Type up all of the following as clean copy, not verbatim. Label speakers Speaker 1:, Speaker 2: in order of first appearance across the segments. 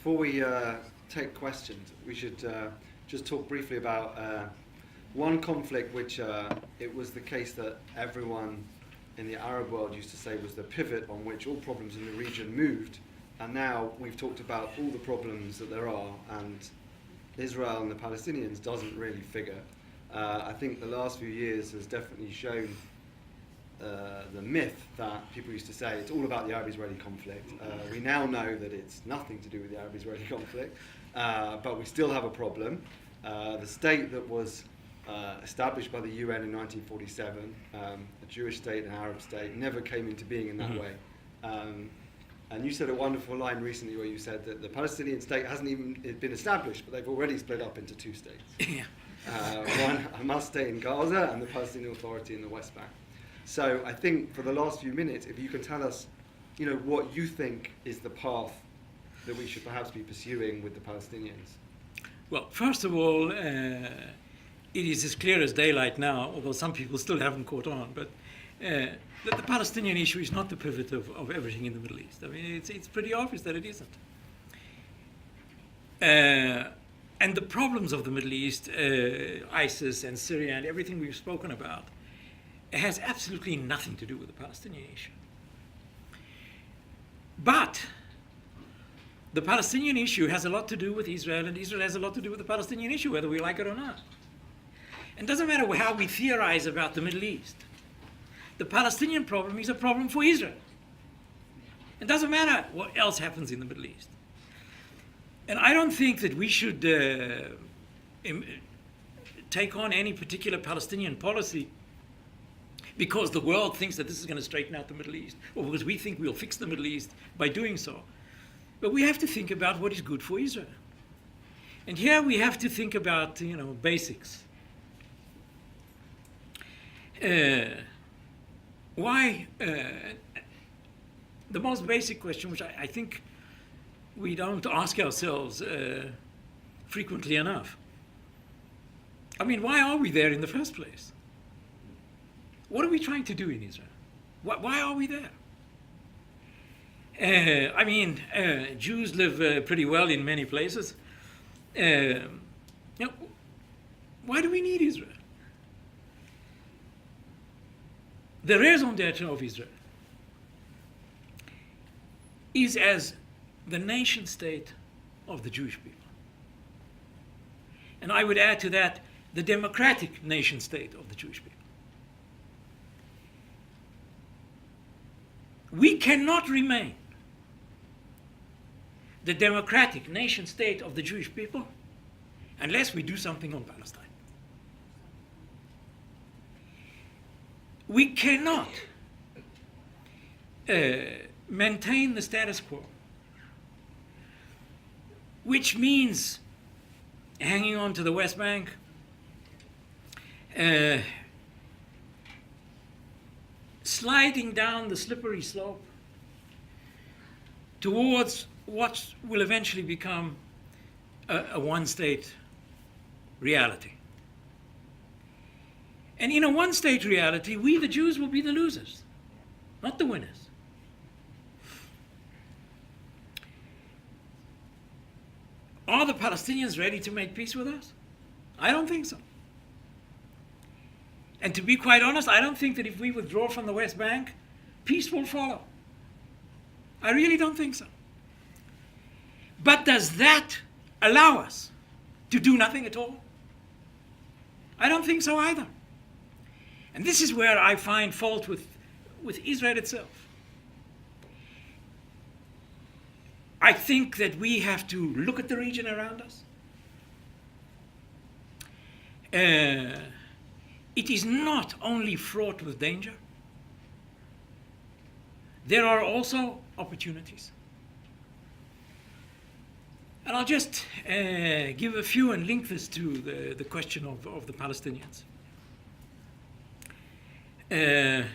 Speaker 1: Before we take questions, we should just talk briefly about one conflict which it was the case that everyone in the Arab world used to say was the pivot on which all problems in the region moved. And now we've talked about all the problems that there are, and Israel and the Palestinians doesn't really figure. I think the last few years has definitely shown the myth that people used to say it's all about the Arab-Israeli conflict. We now know that it's nothing to do with the Arab-Israeli conflict, but we still have a problem. The state that was established by the UN in 1947, a Jewish state and an Arab state, never came into being in that way. And you said a wonderful line recently where you said that the Palestinian state hasn't even been established, but they've already split up into two states. One Hamas state in Gaza and the Palestinian Authority in the West Bank. So I think for the last few minutes, if you can tell us, what you think is the path that we should perhaps be pursuing with the Palestinians.
Speaker 2: Well, first of all, it is as clear as daylight now, although some people still haven't caught on, but that the Palestinian issue is not the pivot of everything in the Middle East. I mean, it's pretty obvious that it isn't. And the problems of the Middle East, ISIS and Syria and everything we've spoken about, has absolutely nothing to do with the Palestinian issue. But the Palestinian issue has a lot to do with Israel, and Israel has a lot to do with the Palestinian issue, whether we like it or not. And it doesn't matter how we theorize about the Middle East. The Palestinian problem is a problem for Israel. It doesn't matter what else happens in the Middle East. And I don't think that we should take on any particular Palestinian policy because the world thinks that this is going to straighten out the Middle East, or because we think we'll fix the Middle East by doing so. But we have to think about what is good for Israel. And here we have to think about, basics. Why? The most basic question, which I think we don't ask ourselves frequently enough. I mean, why are we there in the first place? What are we trying to do in Israel? Why are we there? Jews live pretty well in many places. Why do we need Israel? The raison d'etre of Israel is as the nation state of the Jewish people. And I would add to that the democratic nation state of the Jewish people. We cannot remain the democratic nation state of the Jewish people unless we do something on Palestine. We cannot maintain the status quo, which means hanging on to the West Bank, sliding down the slippery slope towards what will eventually become a one-state reality. And in a one-state reality, we, the Jews, will be the losers, not the winners. Are the Palestinians ready to make peace with us? I don't think so. And to be quite honest, I don't think that if we withdraw from the West Bank, peace will follow. I really don't think so. But does that allow us to do nothing at all? I don't think so either. And this is where I find fault with Israel itself. I think that we have to look at the region around us. It is not only fraught with danger. There are also opportunities. And I'll just give a few and link this to the question of the Palestinians. The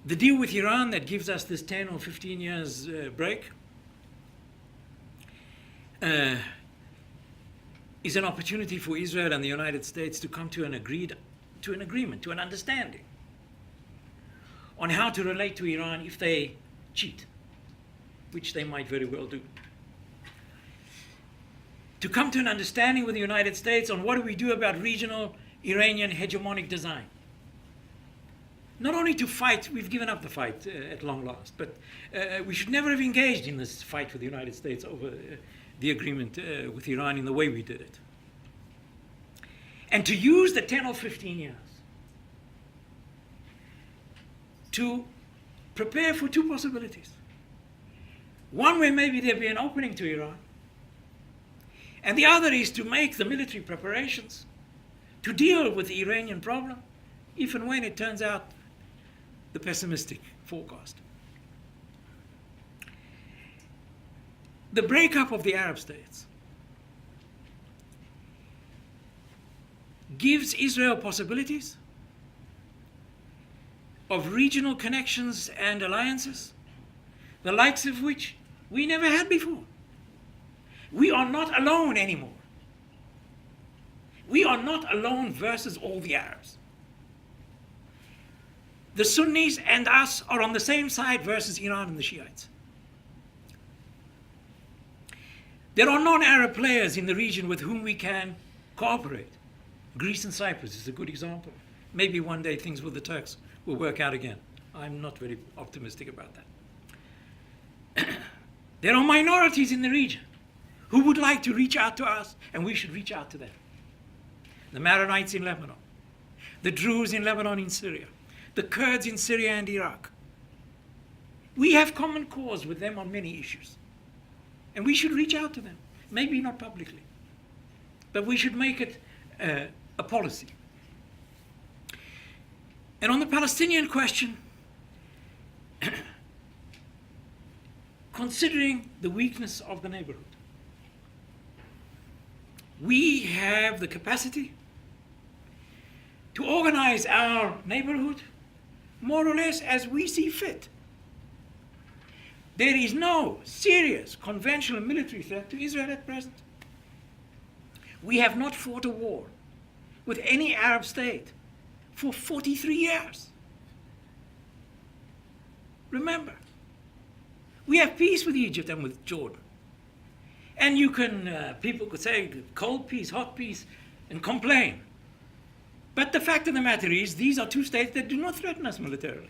Speaker 2: deal with Iran that gives us this 10 or 15 years break is an opportunity for Israel and the United States to come to an agreement, to an understanding on how to relate to Iran if they cheat. which they might very well do. To come to an understanding with the United States on what do we do about regional Iranian hegemonic design. Not only to fight, we've given up the fight at long last, but we should never have engaged in this fight with the United States over the agreement with Iran in the way we did it. And to use the 10 or 15 years to prepare for two possibilities. One where maybe there'll be an opening to Iran, and the other is to make the military preparations to deal with the Iranian problem, if and when it turns out the pessimistic forecast. The breakup of the Arab states gives Israel possibilities of regional connections and alliances, the likes of which we never had before. We are not alone anymore. We are not alone versus all the Arabs. The Sunnis and us are on the same side versus Iran and the Shiites. There are non-Arab players in the region with whom we can cooperate. Greece and Cyprus is a good example. Maybe one day things with the Turks will work out again. I'm not very optimistic about that. There are minorities in the region who would like to reach out to us, and we should reach out to them. The Maronites in Lebanon, the Druze in Lebanon and Syria, the Kurds in Syria and Iraq. We have common cause with them on many issues, and we should reach out to them. Maybe not publicly, but we should make it a policy. And on the Palestinian question, considering the weakness of the neighborhood, we have the capacity to organize our neighborhood more or less as we see fit. There is no serious conventional military threat to Israel at present. We have not fought a war with any Arab state for 43 years. Remember, we have peace with Egypt and with Jordan. And you can, people could say cold peace, hot peace, and complain. But the fact of the matter is, these are two states that do not threaten us militarily.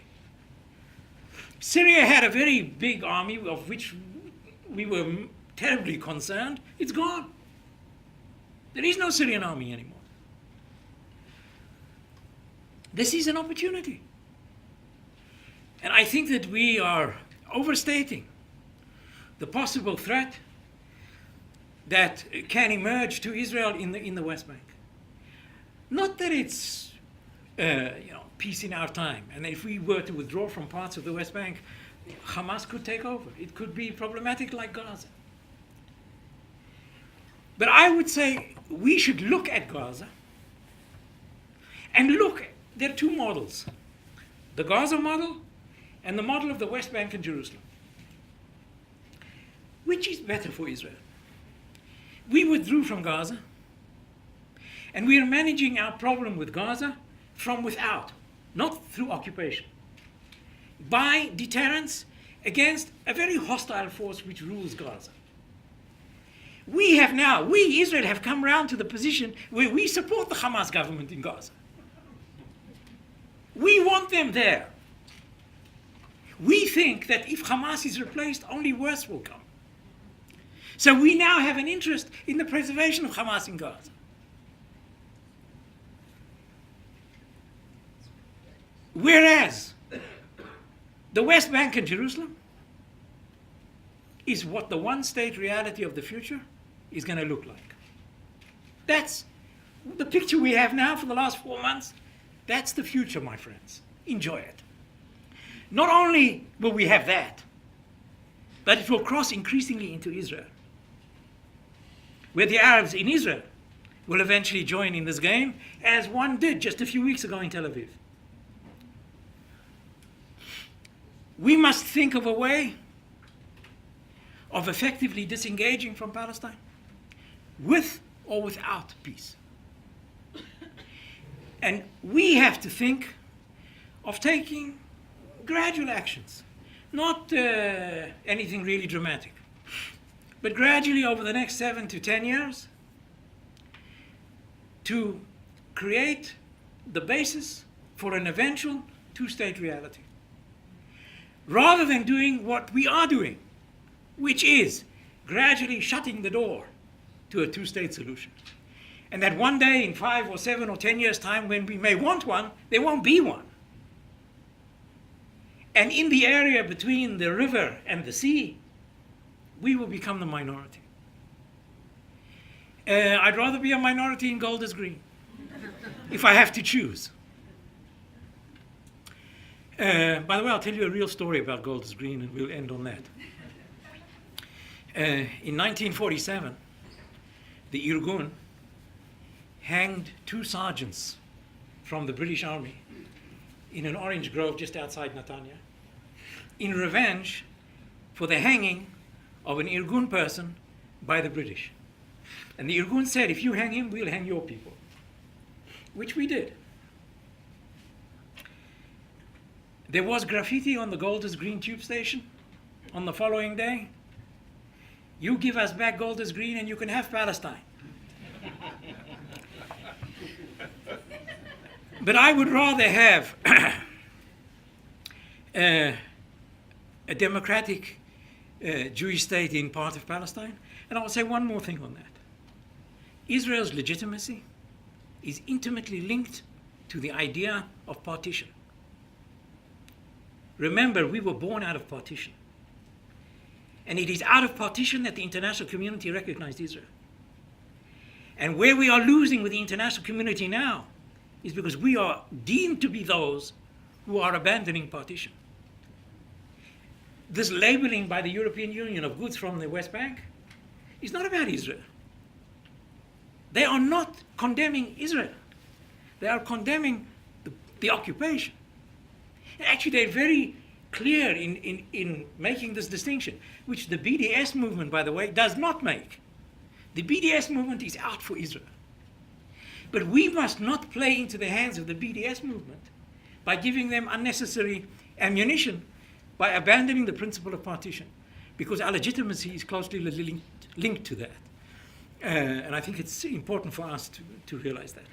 Speaker 2: Syria had a very big army of which we were terribly concerned. It's gone. There is no Syrian army anymore. This is an opportunity. And I think that we are overstating the possible threat that can emerge to Israel in the West Bank. Not that it's peace in our time, and if we were to withdraw from parts of the West Bank, Hamas could take over. It could be problematic like Gaza. But I would say we should look at Gaza and there are two models, the Gaza model and the model of the West Bank and Jerusalem. Which is better for Israel? We withdrew from Gaza, and we are managing our problem with Gaza from without, not through occupation, by deterrence against a very hostile force which rules Gaza. We, Israel, have come around to the position where we support the Hamas government in Gaza. We want them there. We think that if Hamas is replaced, only worse will come. So we now have an interest in the preservation of Hamas in Gaza. Whereas the West Bank and Jerusalem is what the one-state reality of the future is going to look like. That's the picture we have now for the last 4 months. That's the future, my friends. Enjoy it. Not only will we have that, but it will cross increasingly into Israel, where the Arabs in Israel will eventually join in this game, as one did just a few weeks ago in Tel Aviv. We must think of a way of effectively disengaging from Palestine, with or without peace. And we have to think of taking gradual actions, Not anything really dramatic. But gradually over the next 7 to 10 years, to create the basis for an eventual two-state reality. Rather than doing what we are doing, which is gradually shutting the door to a two-state solution. And that one day in 5 or 7 or 10 years' time, when we may want one, there won't be one. And in the area between the river and the sea, we will become the minority. I'd rather be a minority in Golders Green, if I have to choose. By the way, I'll tell you a real story about Golders Green, and we'll end on that. In 1947, the Irgun hanged 2 sergeants from the British Army in an orange grove just outside Netanya, in revenge for the hanging of an Irgun person by the British. And the Irgun said, if you hang him, we'll hang your people, which we did. There was graffiti on the Golders Green tube station on the following day. You give us back Golders Green and you can have Palestine. But I would rather have a democratic Jewish state in part of Palestine. And I'll say one more thing on that. Israel's legitimacy is intimately linked to the idea of partition. Remember, we were born out of partition. And it is out of partition that the international community recognized Israel. And where we are losing with the international community now is because we are deemed to be those who are abandoning partition. This labeling by the European Union of goods from the West Bank is not about Israel. They are not condemning Israel. They are condemning the occupation. And actually, they're very clear in making this distinction, which the BDS movement, by the way, does not make. The BDS movement is out for Israel. But we must not play into the hands of the BDS movement by giving them unnecessary ammunition by abandoning the principle of partition, because our legitimacy is closely linked to that. And I think it's important for us to realize that.